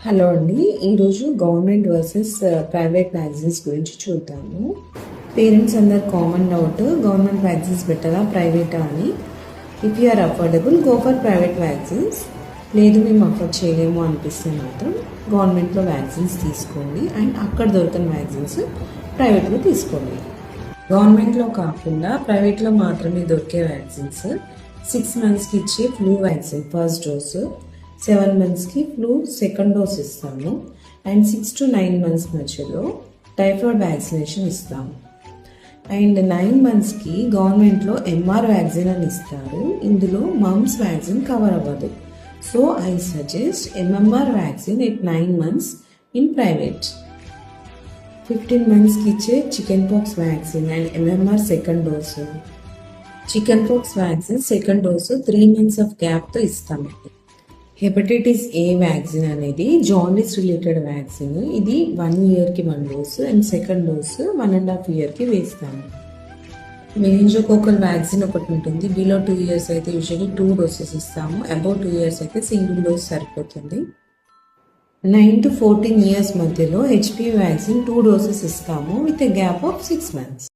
Hello అండి, ఈరోజు government versus private vaccines గురించి చూద్దాము. పేరెంట్స్ అందరు కామన్ డౌట్, గవర్నమెంట్ వ్యాక్సిన్స్ బెటరా ప్రైవేటా అని. If you are affordable go for private vaccines. లేదు మేము అఫోర్డ్ చేయలేము అనిపిస్తే మాత్రం గవర్నమెంట్లో వ్యాక్సిన్స్ తీసుకోండి అండ్ అక్కడ దొరకని వ్యాక్సిన్స్ ప్రైవేట్లో తీసుకోండి. గవర్నమెంట్లో కాకుండా ప్రైవేట్లో మాత్రమే దొరికే వ్యాక్సిన్స్ 6 monthsకి ఇచ్చే ఫ్లూ వ్యాక్సిన్ ఫస్ట్ డోసు, 7 monthsకి ఫ్లూ సెకండ్ డోస్ ఇస్తాము అండ్ 6 to 9 months మధ్యలో టైఫాయిడ్ వ్యాక్సినేషన్ ఇస్తాము. అండ్ 9 monthsకి గవర్నమెంట్లో ఎంఆర్ వ్యాక్సిన్ అని ఇస్తారు. ఇందులో మమ్స్ వ్యాక్సిన్ కవర్ అవ్వదు. So I suggest MMR vaccine at 9 months in private. 15 monthsకి ఇచ్చే chicken pox vaccine and MMR second dose. Chicken pox vaccine second dose 3 months of గ్యాప్తో ఇస్తాము. హెపటైటిస్ ఏ వ్యాక్సిన్ అనేది jaundice related vaccine. ఇది 1 yearకి 1 dose and second dose 1.5 yearకి వేస్తాము. మెనింజోకోకల్ vaccine ఒకటి ఉంటుంది. Below 2 years అయితే యూజువల్లీ 2 doses ఇస్తాము. అబౌవ్ 2 years అయితే సింగిల్ డోస్ సరిపోతుంది. 9 to 14 years మధ్యలో హెచ్పివి వ్యాక్సిన్ 2 doses ఇస్తాము with a gap of 6 months.